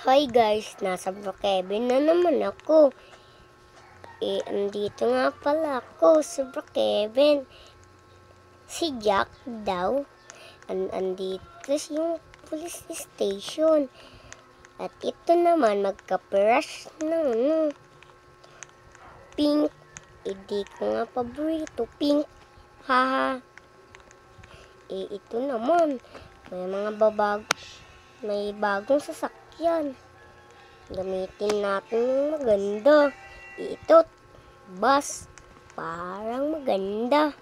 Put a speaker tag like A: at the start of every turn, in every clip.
A: Hi guys, nasa Brookhaven na naman ako. Andito nga pala ako sa Brookhaven. Si Jack daw. Andito yung police station. At ito naman, magka-brush ng pink. Hindi ko nga paborito, pink. Haha. Ito naman, may bagong sasakyan. Gamitin natin yung maganda. Ito, bus. Parang maganda.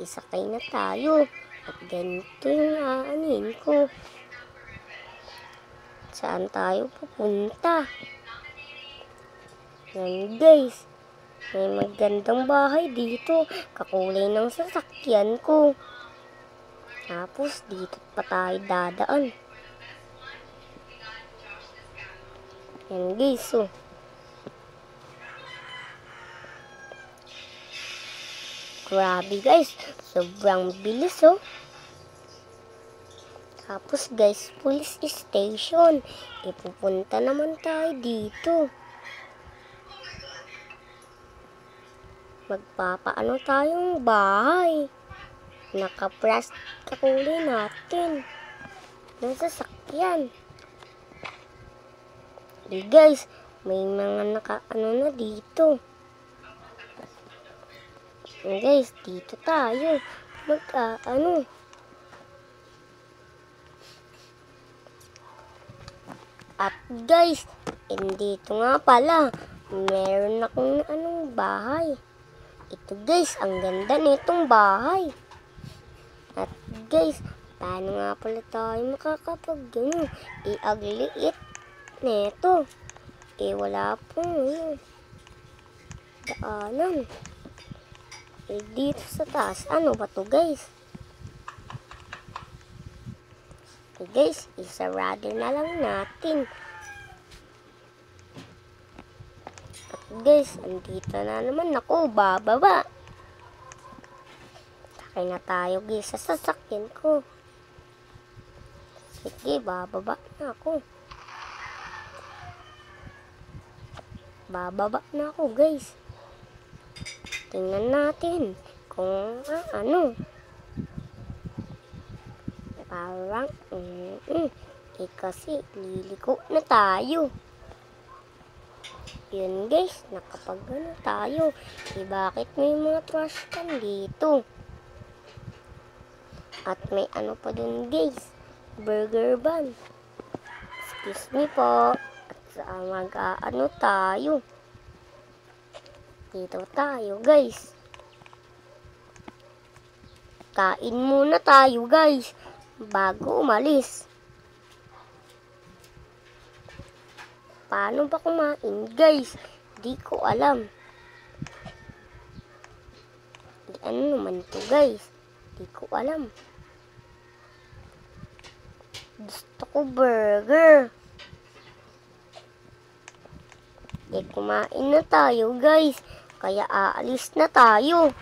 A: Isakay na tayo. At ganito yung aanin ko. Saan tayo pupunta? Yan guys. May magandang bahay dito. Kakulay ng sasakyan ko. Tapos dito pa tayo dadaan. Yan guys, oh. Grabe guys, sobrang bilis, oh. Tapos guys, police station. Ipupunta naman tayo dito. Magpapaano tayong bahay. Naka-plastic kakulay natin ng sasakyan. Guys, may mga naka-ano na dito. Guys, dito tayo. At guys, dito nga pala, meron akong bahay. Ito guys, ang ganda nitong bahay. At guys, paano nga pala tayo iagliit neto. Wala pong daanan. Dito sa taas, ano ba to guys? Guys, isarado na lang natin. At guys, andito na naman ako, bababa. Sakay na tayo guys sa sasakyan ko. Sige, bababa na ako. Bababa na ako guys. Tingnan natin kung parang kasi liliko na tayo. Yun guys, nakapagano tayo. Bakit may mga trash can dito? At may pa dun guys, burger bun. Excuse me po. At tayo. Dito tayo guys. Kain muna tayo guys bago umalis. Paano ba kumain guys? Di ko alam. Ano naman to guys? Di ko alam. Gusto ko burger. Kumain na tayo guys. Kaya aalis na tayo.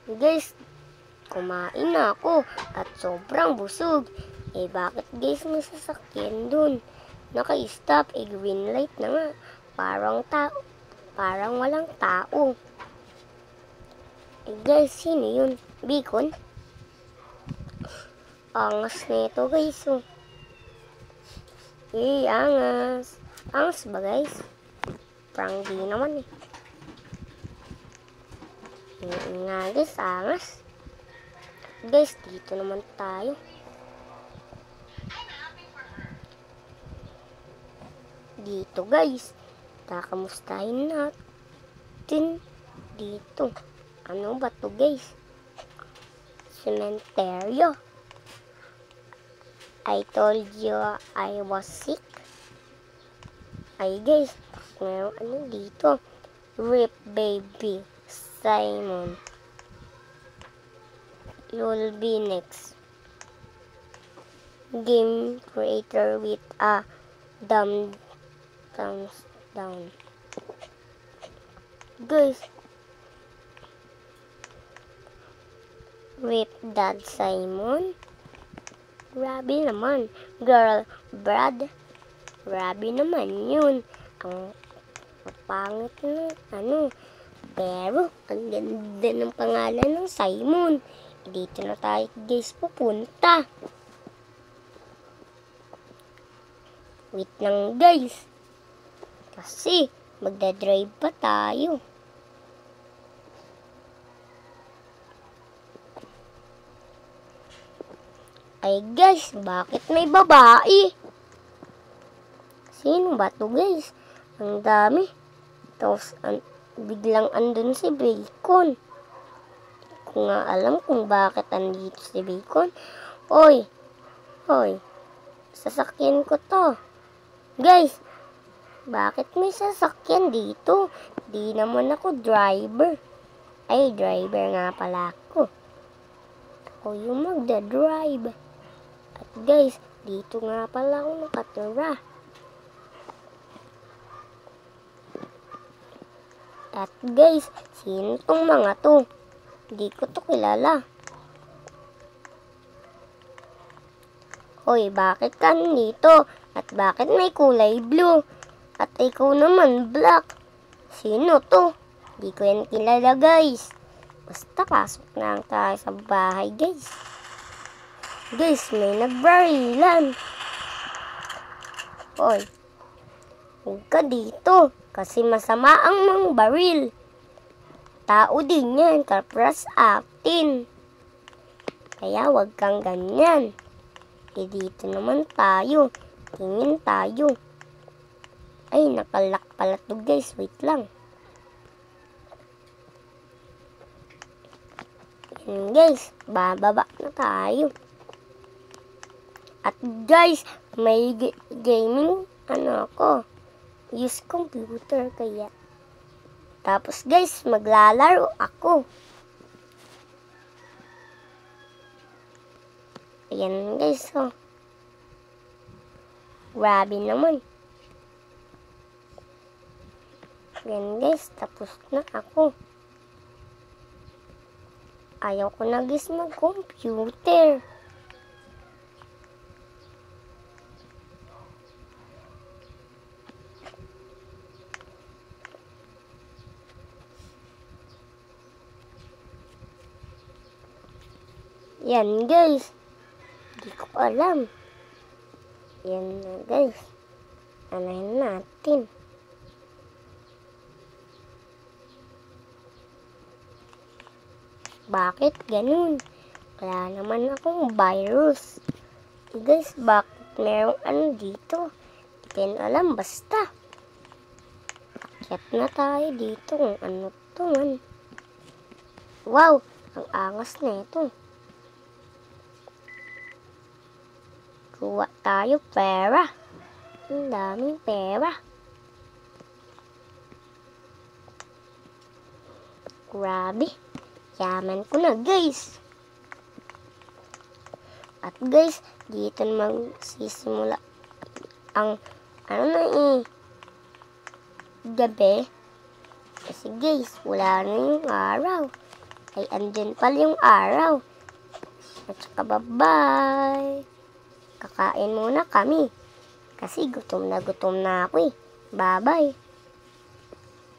A: Guys, kumain na ako at sobrang busog. Bakit guys may sasakyan dun? Naka-stop, green light na nga. Parang walang tao. Guys, sino yun? Beacon? Angas na ito guys, oh. Angas. Angas ba guys? Parang di naman eh. Nga guys, angas. Guys, dito naman tayo. Dito guys, kakamustahin natin dito. Ano ba to guys? Cementerio. I told you I was sick. Ay guys, meron dito? Rip baby Simon. You'll be next. Game creator with a thumbs down. Guys, Rip Dad Simon. Grabe naman. Girl, Brad. Grabe naman yun. Ang pangit na Pero, ang ganda ng pangalan ng Simon. Dito na tayo guys pupunta. Wait lang guys. Kasi, magdadrive pa tayo. Ay guys, bakit may babae? Sino ba to guys? Ang dami. Tapos, biglang andun si Bacon. Hindi ko nga alam kung bakit andito si Bacon. Hoy, sasakyan ko to. Guys, bakit may sasakyan dito? Di naman ako driver. Ay, driver nga pala ako. Ako yung magdadrive. At guys, dito nga pala ako nakatira. At guys, sino tong mga to? Hindi ko to kilala. Hoy, bakit ka nandito? At bakit may kulay blue? At ikaw naman black. Sino to? Hindi ko yan kilala guys. Basta pasok na lang tayo sa bahay guys. Guys, may nagbarilan. Hoy, huwag ka dito. Kasi masama ang mga baril. Tao din yan, kapras atin. Kaya wag kang ganyan. Dito naman tayo. Tingin tayo. Ay, nakalak pala to guys. Wait lang. Yan guys, bababa na tayo. At guys, may gaming ako. Use computer kaya. Tapos guys, maglalaro ako. Ayan guys, oh. Grabe naman. Ayan guys, tapos na ako. Ayaw ko na guys mag-computer. Yan guys. Hindi ko alam. Yan na guys. Anahin natin. Bakit ganun? Wala naman akong virus. Guys, bakit merong dito? Hindi ko alam. Basta. Akyat na tayo dito. Ano to man? Wow! Ang angas na ito. Kuha tayo pera. Ang daming pera. Grabe. Yaman ko na guys. At guys, dito magsisimula ang gabi. Kasi guys, wala na yung araw. Ay, andyan pala yung araw. At saka bye-bye. Kakain muna kami. Kasi gutom na ako eh. Bye-bye.